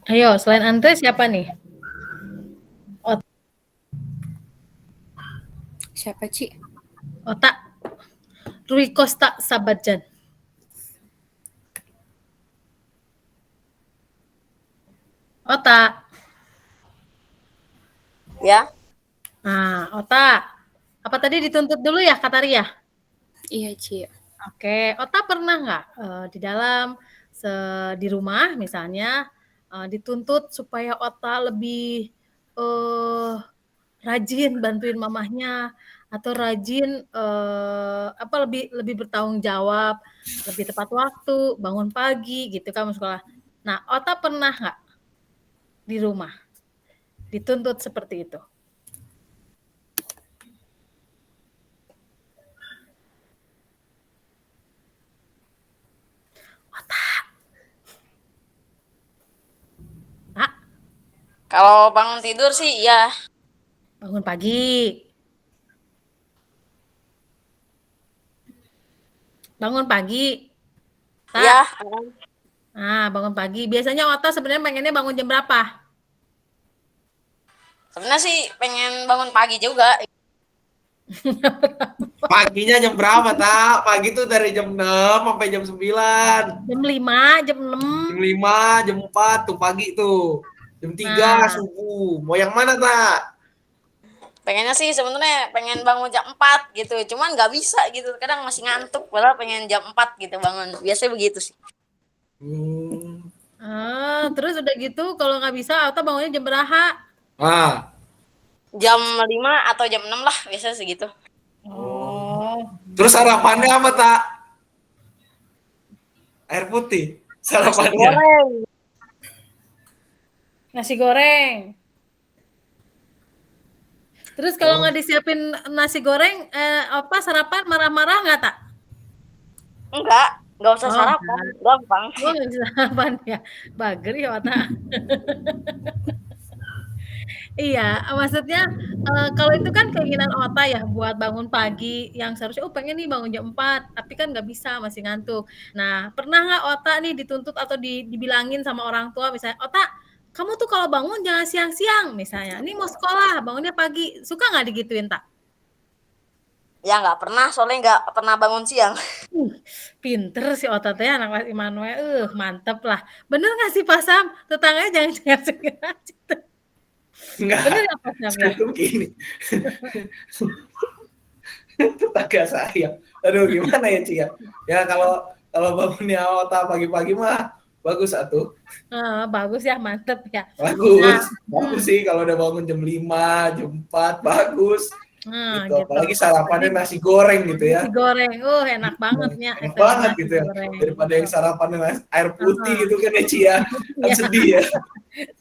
Ayo, selain Andre siapa nih? Siapa, Ci? Otak. Rui Costa Sabajan. Otak. Ya. Nah, Otak. Apa tadi dituntut dulu ya, kata Ria? Iya, Ci. Oke, Otak pernah nggak di dalam di rumah misalnya dituntut supaya Otak lebih rajin bantuin mamahnya atau rajin lebih bertanggung jawab, lebih tepat waktu, bangun pagi gitu kan sekolah. Nah, Otak pernah nggak di rumah dituntut seperti itu? Otak. Kalau bangun tidur sih ya Bangun pagi. Bangun pagi. Tak. ya Nah, bangun pagi. Biasanya Ota sebenarnya pengennya bangun jam berapa? sebenarnya sih pengen bangun pagi juga. Paginya jam berapa, Tak? Pagi tuh dari jam 6 sampai jam 9. Jam 5, jam 6. Jam 5, jam 4 tuh pagi tuh. Jam 3 Nah, subuh. Mau yang mana, Tak? Pengennya sih sebenarnya pengen bangun jam 4 gitu, cuman nggak bisa gitu. Kadang masih ngantuk, padahal pengen jam 4 gitu bangun. Biasanya begitu sih. Hmm. terus udah gitu kalau nggak bisa Ota bangunnya jam berapa? Ah, Jam 5 atau jam 6 lah, biasanya segitu. Oh. terus sarapannya apa, Tak? Air putih. Nasi Sarapannya. goreng. Nasi goreng. Terus kalau nggak disiapin nasi goreng, apa sarapan marah-marah nggak, Tak? Nggak usah Oh, sarapan, gampang. Oh, nggak bisa sarapan ya. Bager ya, Ota. Iya, maksudnya kalau itu kan keinginan Ota ya buat bangun pagi yang seharusnya pengen nih bangun jam 4, tapi kan nggak bisa masih ngantuk. Nah, pernah nggak Ota nih dituntut atau dibilangin sama orang tua misalnya, "Ota, kamu tuh kalau bangun jangan siang-siang," misalnya. "Ini mau sekolah, bangunnya pagi." Suka nggak digituin, Tak? Ya nggak pernah, soalnya nggak pernah bangun siang. Pinter si Ota teh anak Mas Immanuel, mantep lah. Bener nggak sih Pak Sam? Tetangganya jangan cengar-cengir aja tuh. Enggak. Bener ya Pak Sam ya? Itu gini. Tetangga saya. Aduh, gimana ya, Ci ya? Ya kalau bangunnya Ota pagi-pagi mah bagus atuh. Bagus ya, mantep ya. Bagus. Bagus sih kalau udah bangun jam 5, jam 4, bagus. Gitu. Apalagi sarapannya nasi goreng gitu ya. Nasi goreng, enak banget ya. Enak banget gitu ya. Daripada yang sarapannya air putih gitu kan ya, Ci ya. Kan sedih ya.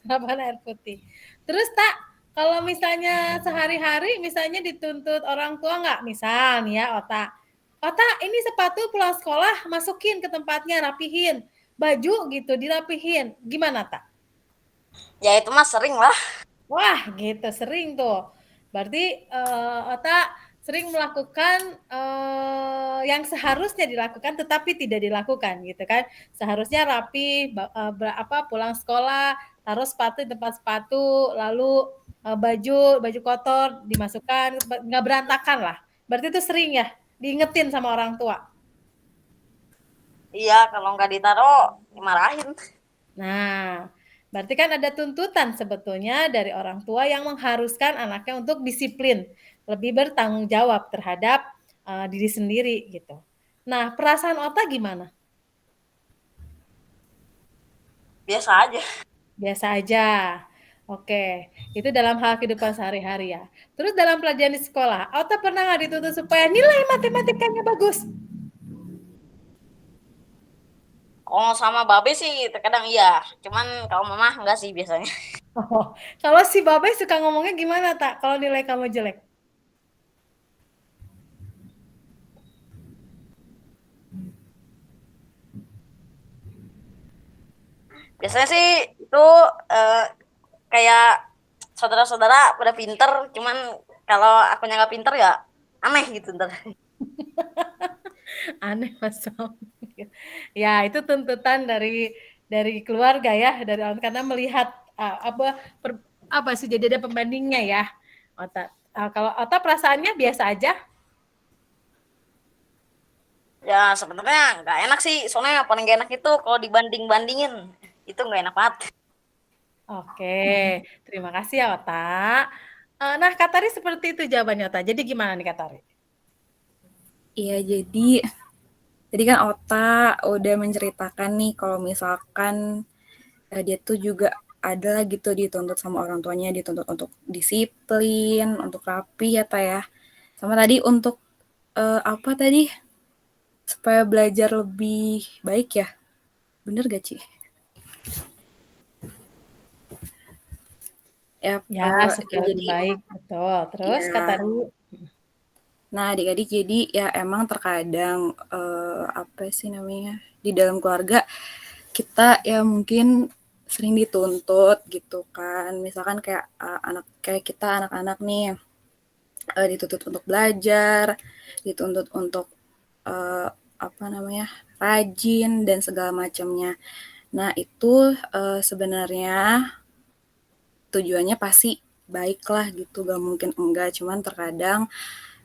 Sarapan air putih. Terus Tak, kalau misalnya sehari-hari misalnya dituntut orang tua nggak? Misal nih ya Ota, ini sepatu pulang sekolah masukin ke tempatnya, rapihin. Baju gitu dirapihin. Gimana Tak? Ya itu mah sering lah. Wah gitu, sering tuh. Berarti Ota sering melakukan yang seharusnya dilakukan tetapi tidak dilakukan gitu kan. Seharusnya rapi, pulang sekolah, taruh sepatu di tempat sepatu, lalu baju kotor dimasukkan, nggak berantakan lah. Berarti itu sering ya diingetin sama orang tua. Iya, kalau nggak ditaruh dimarahin. Nah, berarti kan ada tuntutan sebetulnya dari orang tua yang mengharuskan anaknya untuk disiplin, lebih bertanggung jawab terhadap diri sendiri gitu. Nah, perasaan Ota gimana? Biasa aja. Biasa aja. Oke, itu dalam hal kehidupan sehari-hari ya. Terus dalam pelajaran di sekolah, Ota pernah nggak dituntut supaya nilai matematikanya bagus? Kalau sama babe sih terkadang iya. Cuman kalau mama enggak sih biasanya. Oh, kalau si Babe suka ngomongnya gimana, Tak? Kalau nilai kamu jelek? Biasanya sih itu kayak saudara-saudara pada pinter, cuman kalau akunya nggak pinter ya aneh gitu ntar. Aneh Mas Sam. Ya, itu tuntutan dari keluarga ya, dari orang karena melihat apa sih jadi ada pembandingnya ya. Ota. Kalau Ota perasaannya biasa aja. Ya sebenarnya nggak enak sih, soalnya yang paling gak enak itu kalau dibanding-bandingin. Itu nggak enak banget. Oke, terima kasih ya Ota. Nah, Katari seperti itu jawabannya Ota. Jadi gimana nih Katari? Iya, jadi kan Ota udah menceritakan nih kalau misalkan dia tuh juga ada gitu dituntut sama orang tuanya, dituntut untuk disiplin, untuk rapi ya Ta ya. Sama tadi untuk apa tadi? Supaya belajar lebih baik ya. Bener gak, Ci? Ya, supaya lebih baik. Betul. Terus ya. Katari. Nah, adik-adik jadi ya emang terkadang apa sih namanya di dalam keluarga kita ya mungkin sering dituntut gitu kan. Misalkan kayak kayak kita anak-anak nih dituntut untuk belajar, dituntut untuk apa namanya rajin dan segala macamnya. Nah itu sebenarnya tujuannya pasti baik lah gitu, gak mungkin enggak. Cuman terkadang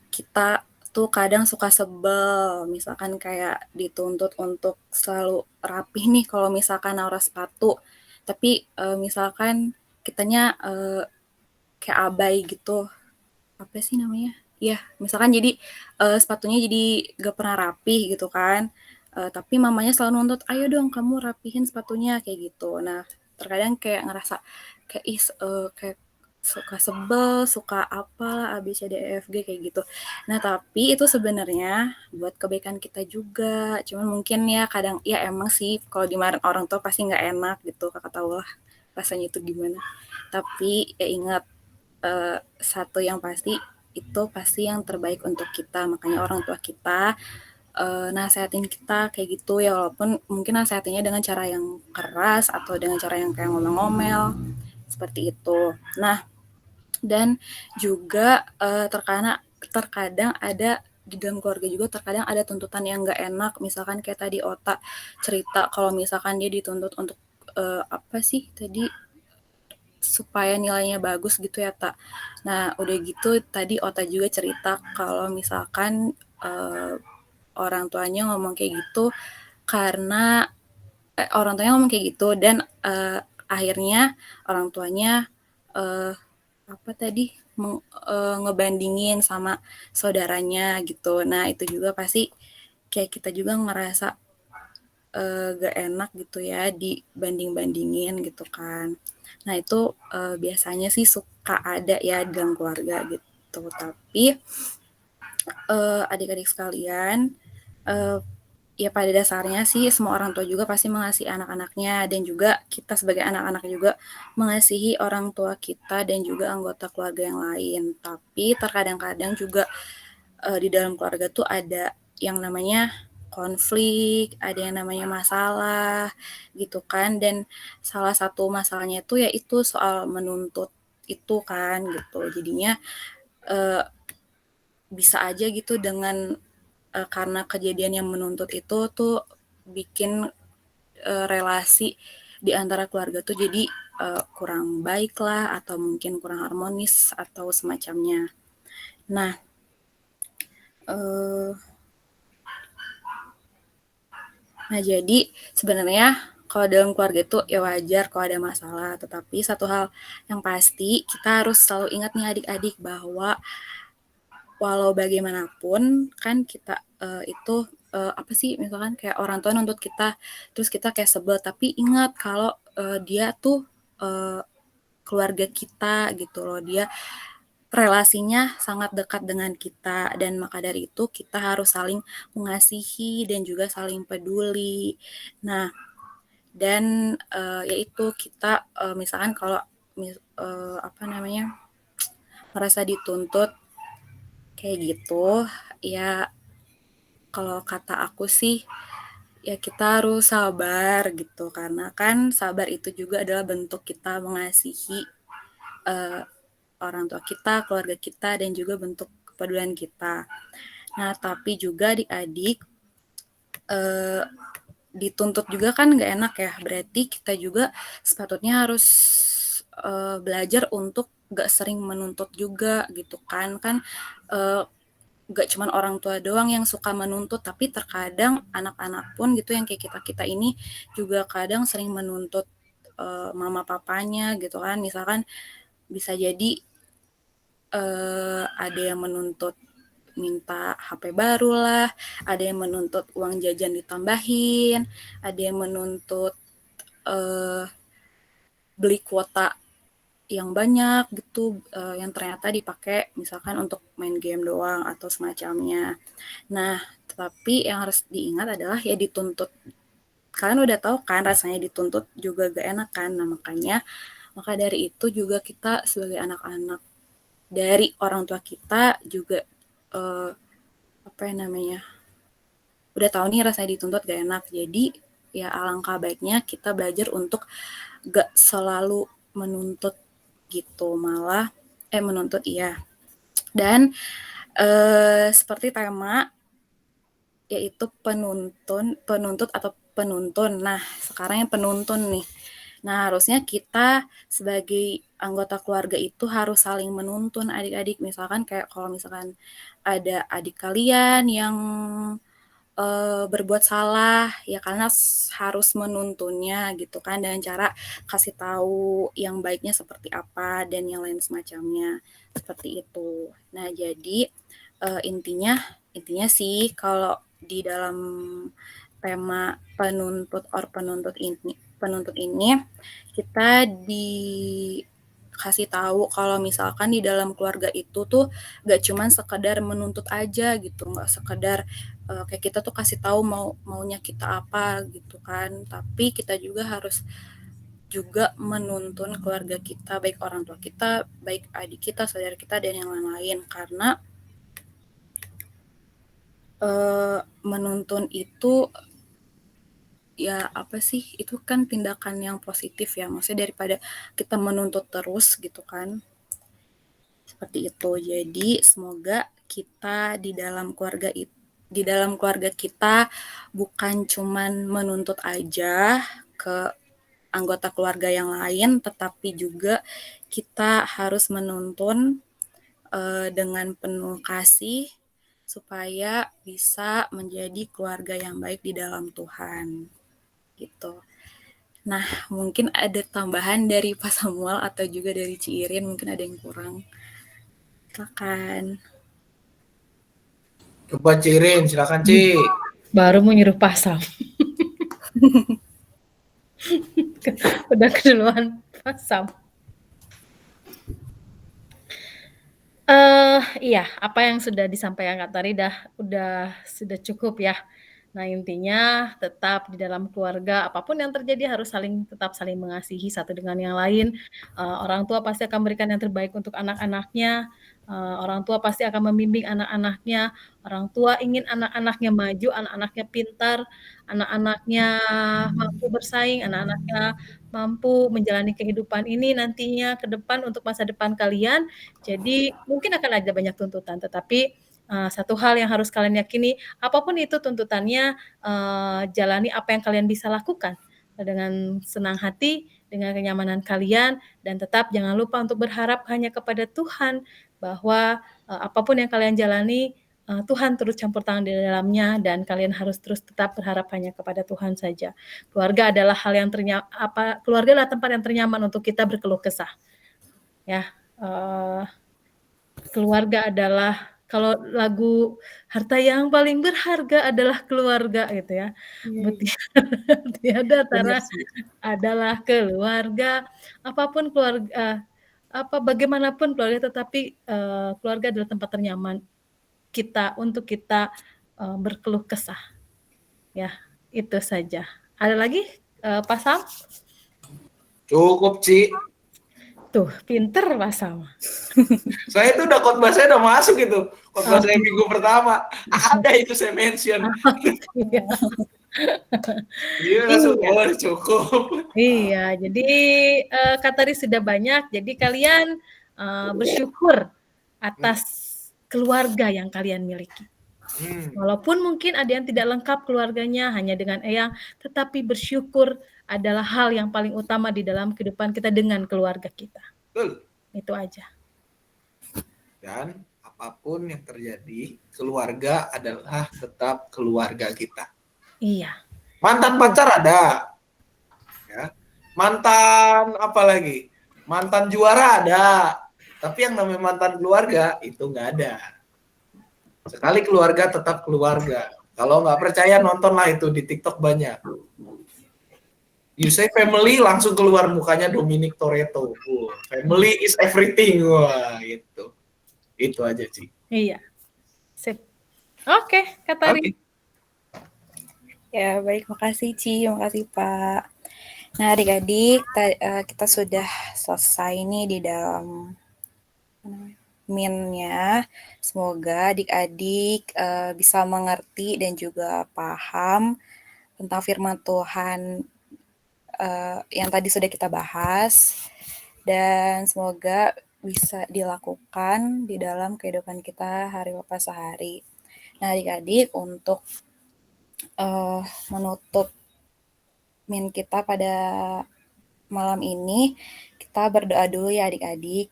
kita tuh kadang suka sebel, misalkan kayak dituntut untuk selalu rapih nih kalau misalkan naruh sepatu, tapi misalkan kitanya kayak abai gitu, apa sih namanya? Ya, misalkan jadi sepatunya jadi gak pernah rapih gitu kan. Tapi mamanya selalu nuntut, ayo dong kamu rapihin sepatunya kayak gitu. Nah, terkadang kayak ngerasa kayak kayak suka sebel, suka apalah A B C D E F G kayak gitu. Nah, tapi itu sebenarnya buat kebaikan kita juga. Cuman mungkin ya kadang ya emang sih kalau dimarahin orang tua pasti nggak enak gitu. Kakak tahu lah rasanya itu gimana. Tapi ya ingat satu yang pasti itu pasti yang terbaik untuk kita. Makanya orang tua kita nasehatin kita kayak gitu ya, walaupun mungkin nasehatinnya dengan cara yang keras atau dengan cara yang kayak ngomel-ngomel seperti itu. Nah, dan juga terkadang ada di dalam keluarga juga terkadang ada tuntutan yang nggak enak, misalkan kayak tadi Ota cerita kalau misalkan dia dituntut untuk apa sih tadi supaya nilainya bagus gitu ya Tak. Nah udah gitu tadi Ota juga cerita kalau misalkan orang tuanya ngomong kayak gitu karena orang tuanya ngomong kayak gitu dan akhirnya orang tuanya apa tadi ngebandingin sama saudaranya gitu. Nah itu juga pasti kayak kita juga ngerasa gak enak gitu ya dibanding-bandingin gitu kan. Nah itu biasanya sih suka ada ya dalam keluarga gitu. Tapi adik-adik sekalian, ya pada dasarnya sih semua orang tua juga pasti mengasihi anak-anaknya dan juga kita sebagai anak-anak juga mengasihi orang tua kita dan juga anggota keluarga yang lain. Tapi terkadang-kadang juga di dalam keluarga tuh ada yang namanya konflik, ada yang namanya masalah gitu kan. Dan salah satu masalahnya itu yaitu soal menuntut itu kan gitu. Jadinya bisa aja gitu dengan karena kejadian yang menuntut itu tuh bikin relasi di antara keluarga tuh jadi kurang baik lah atau mungkin kurang harmonis atau semacamnya. Nah, jadi sebenarnya kalau dalam keluarga itu ya wajar kalau ada masalah, tetapi satu hal yang pasti kita harus selalu ingat nih adik-adik bahwa walau bagaimanapun kan kita itu apa sih misalkan kayak orang tua nuntut kita terus kita kayak sebel, tapi ingat kalau dia tuh keluarga kita gitu loh, dia relasinya sangat dekat dengan kita dan maka dari itu kita harus saling mengasihi dan juga saling peduli. Nah, dan yaitu kita misalkan kalau apa namanya merasa dituntut kayak gitu ya, kalau kata aku sih ya kita harus sabar gitu karena kan sabar itu juga adalah bentuk kita mengasihi orang tua kita, keluarga kita dan juga bentuk kepedulian kita. Nah tapi juga adik-adik dituntut juga kan nggak enak ya, berarti kita juga sepatutnya harus belajar untuk nggak sering menuntut juga gitu kan gak cuman orang tua doang yang suka menuntut, tapi terkadang anak-anak pun gitu yang kayak kita ini juga kadang sering menuntut mama papanya gitu kan. Misalkan bisa jadi ada yang menuntut minta HP baru lah, ada yang menuntut uang jajan ditambahin, ada yang menuntut beli kuota yang banyak gitu yang ternyata dipakai misalkan untuk main game doang atau semacamnya. Nah, tetapi yang harus diingat adalah ya dituntut. Kalian udah tahu kan rasanya dituntut juga gak enak kan. Nah, maka dari itu juga kita sebagai anak-anak dari orang tua kita juga apa namanya? Udah tahu nih rasanya dituntut gak enak. Jadi ya alangkah baiknya kita belajar untuk gak selalu menuntut gitu, malah menuntut iya. Dan seperti tema yaitu penuntut atau penuntun. Nah, sekarang yang penuntun nih. Nah, harusnya kita sebagai anggota keluarga itu harus saling menuntun adik-adik. Misalkan kayak kalau misalkan ada adik kalian yang berbuat salah, ya karena harus menuntunnya gitu kan, dengan cara kasih tahu yang baiknya seperti apa dan yang lain semacamnya, seperti itu. Nah, jadi intinya sih kalau di dalam tema penuntut ini kita dikasih tahu kalau misalkan di dalam keluarga itu tuh gak cuman sekedar menuntut aja gitu, gak sekedar kayak kita tuh kasih tahu maunya kita apa gitu kan, tapi kita juga harus juga menuntun keluarga kita, baik orang tua kita, baik adik kita, saudara kita, dan yang lain-lain. Karena menuntun itu ya apa sih, itu kan tindakan yang positif ya, maksudnya daripada kita menuntut terus gitu kan, seperti itu. Jadi semoga kita di dalam keluarga kita bukan cuman menuntut aja ke anggota keluarga yang lain, tetapi juga kita harus menuntun dengan penuh kasih supaya bisa menjadi keluarga yang baik di dalam Tuhan gitu. Nah, mungkin ada tambahan dari Pak Samuel atau juga dari Ci Irin, mungkin ada yang kurang. Silakan. Coba Cirin, silakan Ci. Baru mau nyuruh pasang. Udah keduluan pasang. Iya, apa yang sudah disampaikan Kak Tari sudah cukup ya. Nah, intinya tetap di dalam keluarga apapun yang terjadi harus tetap saling mengasihi satu dengan yang lain. Orang tua pasti akan memberikan yang terbaik untuk anak-anaknya. Orang tua pasti akan membimbing anak-anaknya. Orang tua ingin anak-anaknya maju, anak-anaknya pintar, anak-anaknya mampu bersaing, anak-anaknya mampu menjalani kehidupan ini nantinya ke depan untuk masa depan kalian. Jadi mungkin akan ada banyak tuntutan, tetapi satu hal yang harus kalian yakini, apapun itu tuntutannya, jalani apa yang kalian bisa lakukan dengan senang hati, dengan kenyamanan kalian, dan tetap jangan lupa untuk berharap hanya kepada Tuhan, bahwa apapun yang kalian jalani, Tuhan turut campur tangan di dalamnya, dan kalian harus terus tetap berharap hanya kepada Tuhan saja. Keluarga adalah keluarga adalah tempat yang ternyaman untuk kita berkeluh kesah. Ya, keluarga adalah, kalau lagu Harta yang paling berharga adalah keluarga gitu ya. Tiada tara adalah keluarga. Apapun keluarga, bagaimanapun keluarga, tetapi keluarga adalah tempat ternyaman untuk kita berkeluh kesah. Ya, itu saja. Ada lagi Pak Sam? Cukup Ci. Tuh, pinter Pak Sam. Saya itu khotbah saya udah masuk itu. Khotbah saya minggu pertama. Ada itu saya mention. Iya, langsung cukup. Iya, jadi Kak Tari sudah banyak. Jadi kalian bersyukur atas keluarga yang kalian miliki. Walaupun mungkin ada yang tidak lengkap keluarganya hanya dengan eyang, tetapi bersyukur adalah hal yang paling utama di dalam kehidupan kita dengan keluarga kita. Betul. Itu aja. Dan apapun yang terjadi, keluarga adalah tetap keluarga kita. Iya. Mantan pacar ada. Ya. Mantan apa lagi? Mantan juara ada. Tapi yang namanya mantan keluarga itu nggak ada. Sekali keluarga tetap keluarga. Kalau nggak percaya nontonlah itu di TikTok banyak. You say family langsung keluar mukanya Dominic Toretto. Family is everything. Wah, itu. Itu aja sih. Iya. Sip. Oke, Kak Tari. Okay. Ya, baik. Makasih Ci, makasih Pak. Nah, adik-adik, kita sudah selesai nih di dalam min-nya. Semoga adik-adik bisa mengerti dan juga paham tentang firman Tuhan yang tadi sudah kita bahas, dan semoga bisa dilakukan di dalam kehidupan kita hari lepas sehari. Nah, adik-adik, untuk menutup min kita pada malam ini, kita berdoa dulu ya adik-adik.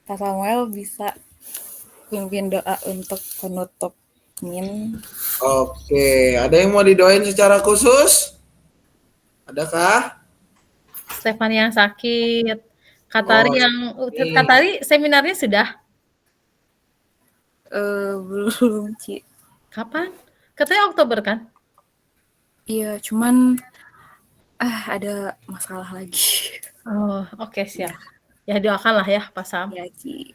Kak Samuel bisa pimpin doa untuk penutup min. Oke, ada yang mau didoain secara khusus? Adakah? Stefani yang sakit. Katari Oh, yang sakit. Katari seminarnya sudah. Belum, Ci. Kapan? Katanya Oktober kan? Iya, cuman ada masalah lagi. Oh, oke, siap. Ya doakanlah ya, Pak Sam. Ya, Ci.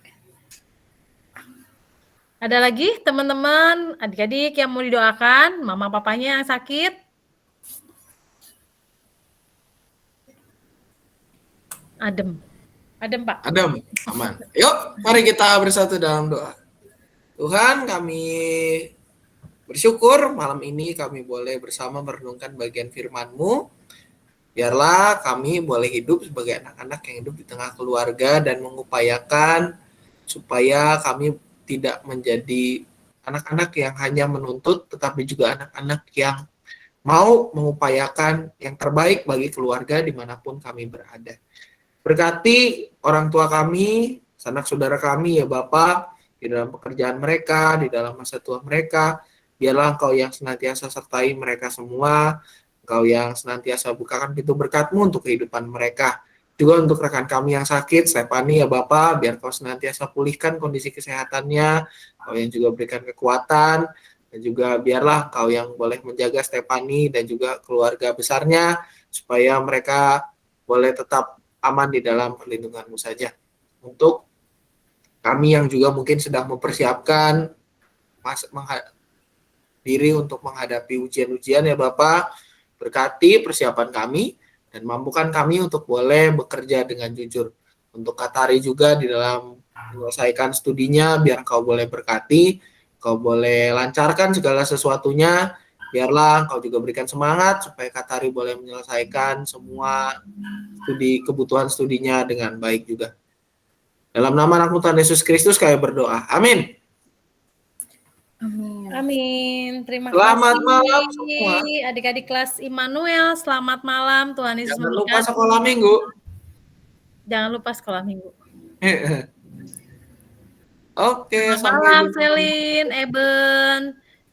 Ada lagi teman-teman, adik-adik yang mau didoakan, mama papanya yang sakit? Adem. Adem, Pak. Adem, aman. Yuk, mari kita bersatu dalam doa. Tuhan, kami bersyukur malam ini kami boleh bersama merenungkan bagian firman-Mu. Biarlah kami boleh hidup sebagai anak-anak yang hidup di tengah keluarga dan mengupayakan supaya kami tidak menjadi anak-anak yang hanya menuntut, tetapi juga anak-anak yang mau mengupayakan yang terbaik bagi keluarga dimanapun kami berada. Berkati orang tua kami, sanak saudara kami ya Bapak, di dalam pekerjaan mereka, di dalam masa tua mereka. Biarlah Engkau yang senantiasa sertai mereka semua, Engkau yang senantiasa bukakan pintu berkat-Mu untuk kehidupan mereka. Juga untuk rekan kami yang sakit, Stefani ya Bapak, biar Kau senantiasa pulihkan kondisi kesehatannya, Kau yang juga berikan kekuatan, dan juga biarlah Kau yang boleh menjaga Stefani dan juga keluarga besarnya, supaya mereka boleh tetap aman di dalam perlindungan-Mu saja. Untuk kami yang juga mungkin sedang mempersiapkan diri untuk menghadapi ujian-ujian ya Bapak, berkati persiapan kami, dan mampukan kami untuk boleh bekerja dengan jujur. Untuk Katari juga di dalam menyelesaikan studinya, biar Kau boleh berkati, Kau boleh lancarkan segala sesuatunya, biarlah Kau juga berikan semangat supaya Katari boleh menyelesaikan semua kebutuhan studinya dengan baik juga. Dalam nama anak Tuhan Yesus Kristus kami berdoa. Amin. Amin. Amin. Terima Selamat kasih. malam semua. Adik-adik kelas Immanuel, selamat malam. Tuhan Yesus Jangan lupa memberkati. sekolah minggu. Jangan lupa sekolah minggu. Oke, Selamat sampai malam, jumpa. Selin, Eben,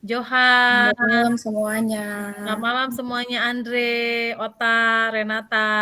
Johan. Selamat malam semuanya. Selamat malam semuanya, Andre, Ota, Renata.